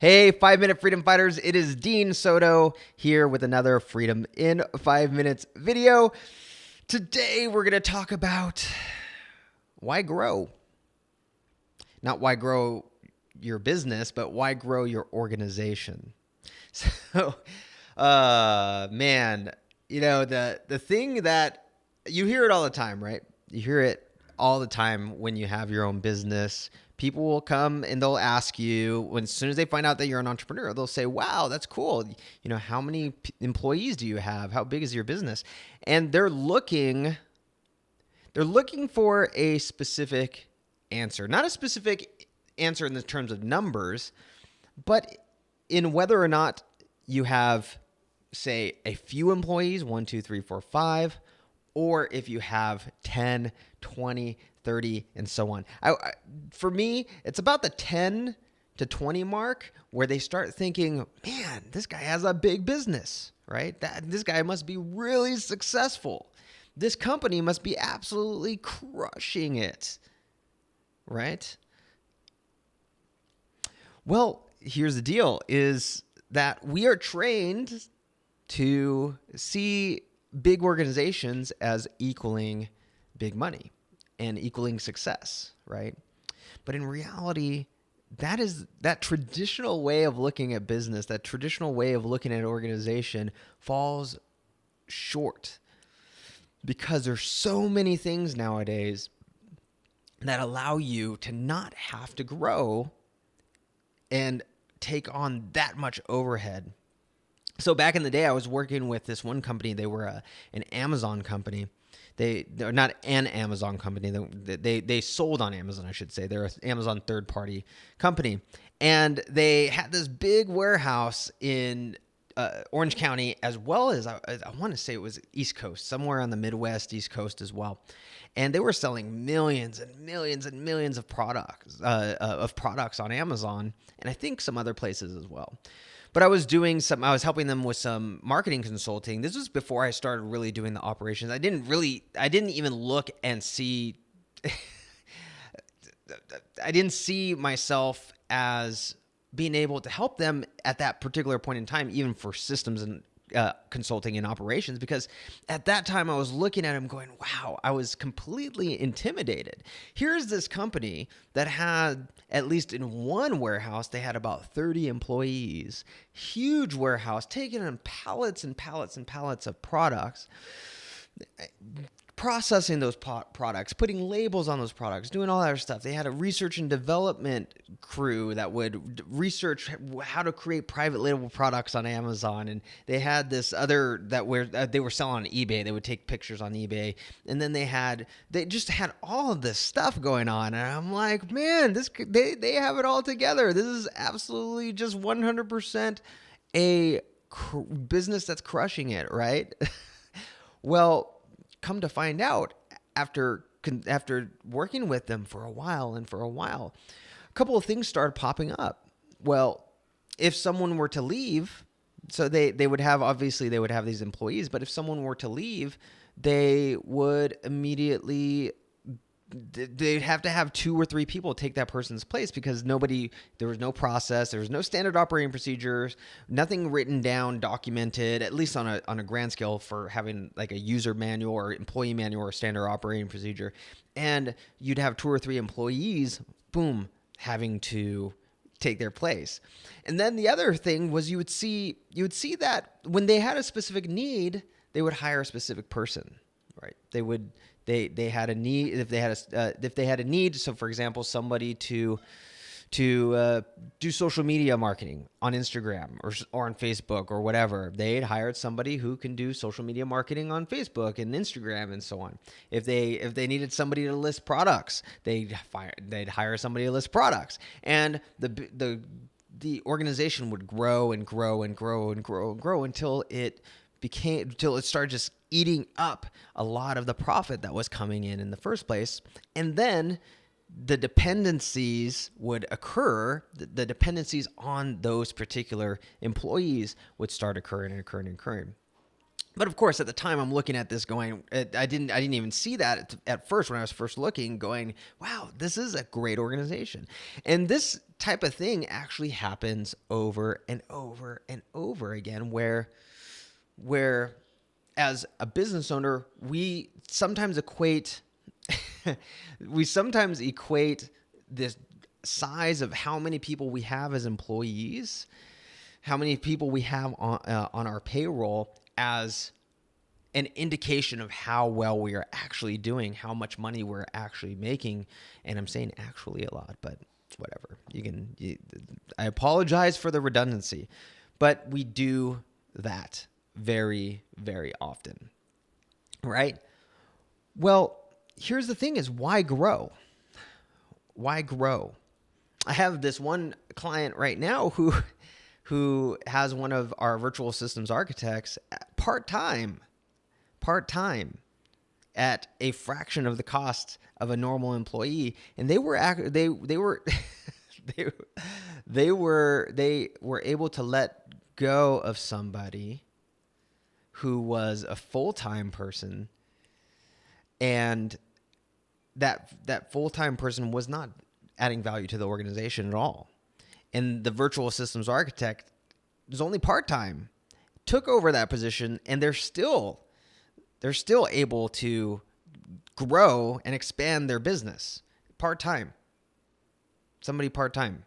Hey, 5 Minute Freedom Fighters. It is Dean Soto here with another Freedom in 5 Minutes video. Today, we're going to talk about why grow. Not why grow your business, but why grow your organization. So, man, the thing that you hear it all the time, right? You hear it all the time when you have your own business. People will come and they'll ask you as soon as they find out that you're an entrepreneur, they'll say, "Wow, that's cool. How many employees do you have? How big is your business?" And they're looking for a specific answer, not a specific answer in the terms of numbers, but in whether or not you have, say, a few employees, 1, 2, 3, 4, 5, or if you have 10, 20, 30, and so on. For me, it's about the 10 to 20 mark where they start thinking, man, this guy has a big business, right? This guy must be really successful. This company must be absolutely crushing it, right? Well, here's the deal is that we are trained to see big organizations as equaling big money and equaling success, right? But in reality, that traditional way of looking at business, that traditional way of looking at an organization falls short because there's so many things nowadays that allow you to not have to grow and take on that much overhead. So back in the day, I was working with this one company. They were an Amazon company. They're not an Amazon company. They sold on Amazon, I should say. They're an Amazon third-party company. And they had this big warehouse in Orange County, as well as I want to say it was East Coast, somewhere on the Midwest, East Coast as well. And they were selling millions and millions and millions of products on Amazon, and I think some other places as well. But I was helping them with some marketing consulting. This was before I started really doing the operations. I didn't even look and see, I didn't see myself as being able to help them at that particular point in time, even for systems and consulting and operations, because at that time I was looking at him going, wow, I was completely intimidated. Here's this company that had, at least in one warehouse, they had about 30 employees, huge warehouse, taking in pallets and pallets and pallets of products, processing those products, putting labels on those products, doing all that other stuff. They had a research and development crew that would research how to create private label products on Amazon. And they had this other they were selling on eBay. They would take pictures on eBay. And then they just had all of this stuff going on. And I'm like, man, they have it all together. This is absolutely just 100% a business that's crushing it, right? Well, come to find out, after working with them for a while, a couple of things started popping up. Well, if someone were to leave, so they would have these employees, but if someone were to leave, they would immediately, they'd have to have 2 or 3 people take that person's place, because there was no process, there was no standard operating procedures, nothing written down, documented, at least on a grand scale, for having like a user manual or employee manual or standard operating procedure. And you'd have 2 or 3 employees, boom, having to take their place. And then the other thing was, you would see that when they had a specific need, they would hire a specific person, right? They had a need. If they had a need, so for example, somebody to do social media marketing on Instagram or on Facebook or whatever, they'd hired somebody who can do social media marketing on Facebook and Instagram and so on. If they needed somebody to list products, they'd hire somebody to list products, and the organization would grow and grow and grow and grow and grow until it started just eating up a lot of the profit that was coming in the first place. And then the dependencies would occur. The dependencies on those particular employees would start occurring. But of course, at the time, I'm looking at this going, I didn't even see that at first when I was first looking, going, wow, this is a great organization. And this type of thing actually happens over and over and over again, where as a business owner, we sometimes equate this size of how many people we have as employees, how many people we have on our payroll, as an indication of how well we are actually doing, how much money we're actually making. And I'm saying actually a lot, but whatever. I apologize for the redundancy, but we do that very, very often, right? Well, here's the thing: is why grow? Why grow? I have this one client right now who has one of our virtual systems architects part-time at a fraction of the cost of a normal employee, and they were they were able to let go of somebody who was a full-time person, and that full-time person was not adding value to the organization at all. And the virtual systems architect was only part-time, took over that position, and they're still able to grow and expand their business part-time. Somebody part-time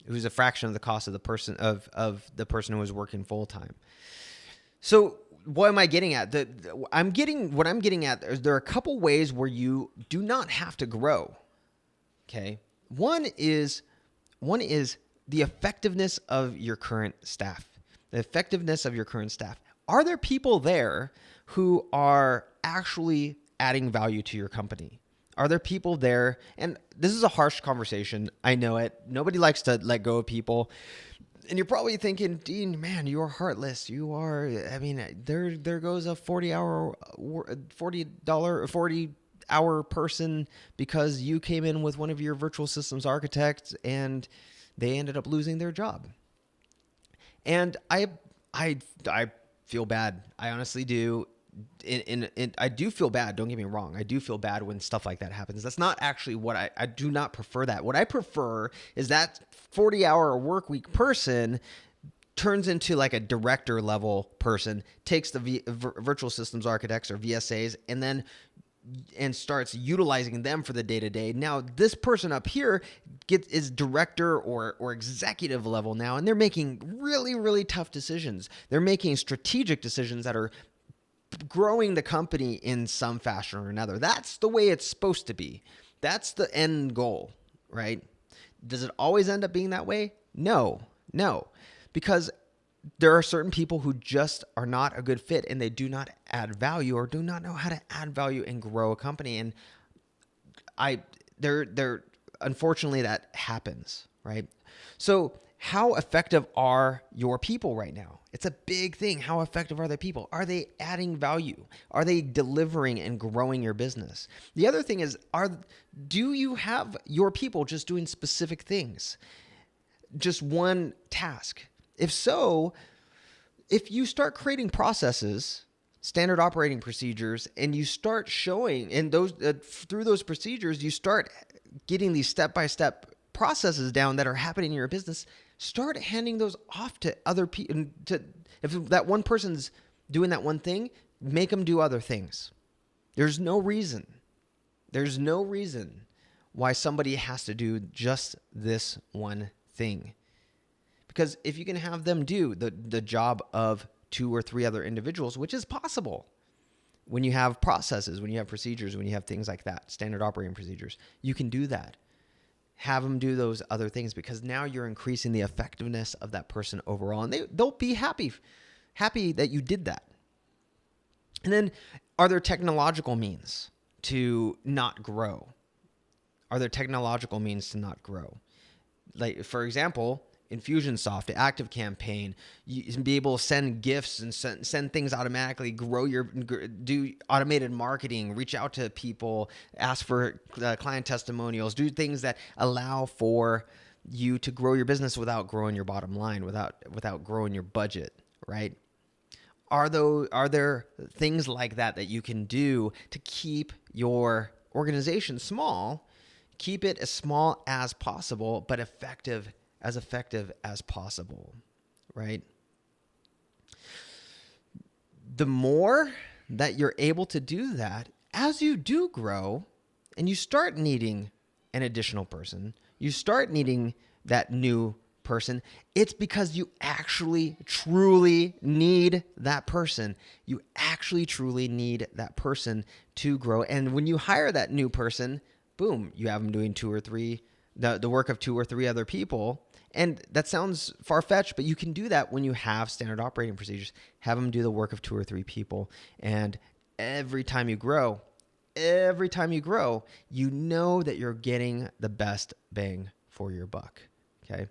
who's a fraction of the cost of the person who was working full-time. So what am I getting at? What I'm getting at is there are a couple ways where you do not have to grow. Okay. One is the effectiveness of your current staff. The effectiveness of your current staff. Are there people there who are actually adding value to your company? Are there people there? And this is a harsh conversation. I know it. Nobody likes to let go of people. And you're probably thinking, Dean, man, you are heartless. You are, I mean, there goes a 40-hour person because you came in with one of your virtual systems architects and they ended up losing their job. And I feel bad. I honestly do. I do feel bad. Don't get me wrong. I do feel bad when stuff like that happens. That's not actually what I do not prefer that. What I prefer is that 40-hour work week person turns into like a director level person, takes the virtual systems architects or VSAs and starts utilizing them for the day-to-day. Now, this person up here is director or executive level now, and they're making really, really tough decisions. They're making strategic decisions that are growing the company in some fashion or another. That's the way it's supposed to be. That's the end goal, right? Does it always end up being that way? No, because there are certain people who just are not a good fit and they do not add value or do not know how to add value and grow a company. And unfortunately that happens, right? So how effective are your people right now? It's a big thing. How effective are the people? Are they adding value? Are they delivering and growing your business? The other thing is, do you have your people just doing specific things? Just one task? If so, if you start creating processes, standard operating procedures, and you start showing, and those through those procedures, you start getting these step-by-step processes down that are happening in your business, start handing those off to other people. If that one person's doing that one thing, make them do other things. There's no reason why somebody has to do just this one thing. Because if you can have them do the job of 2 or 3 other individuals, which is possible when you have processes, when you have procedures, when you have things like that, standard operating procedures, you can do that. Have them do those other things because now you're increasing the effectiveness of that person overall, and they'll be happy that you did that. And then, are there technological means to not grow? Like, for example, Infusionsoft, ActiveCampaign, you can be able to send gifts and send things automatically, do automated marketing, reach out to people, ask for client testimonials, do things that allow for you to grow your business without growing your bottom line, without growing your budget, right? Are there things like that you can do to keep your organization small? Keep it as small as possible, but effective as possible, right? The more that you're able to do that, as you do grow and you start needing an additional person, you start needing that new person, it's because you actually truly need that person. You actually truly need that person to grow. And when you hire that new person, boom, you have them doing the work of 2 or 3 other people. And that sounds far-fetched, but you can do that when you have standard operating procedures. Have them do the work of 2 or 3 people. And every time you grow, you know that you're getting the best bang for your buck. Okay.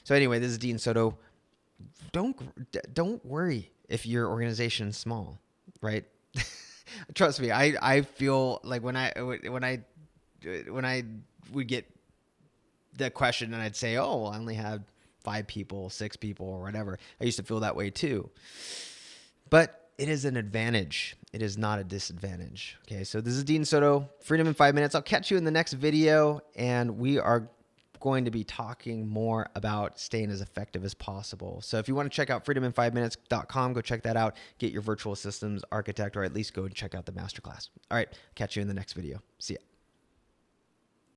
So anyway, this is Dean Soto. Don't worry if your organization is small, right? Trust me, I feel like when I would get the question and I'd say, oh, I only had 5 people, 6 people, or whatever. I used to feel that way too. But it is an advantage. It is not a disadvantage. Okay, so this is Dean Soto, Freedom in 5 Minutes. I'll catch you in the next video, and we are going to be talking more about staying as effective as possible. So if you want to check out freedomin5minutes.com, go check that out. Get your virtual systems architect, or at least go and check out the masterclass. All right, catch you in the next video. See ya.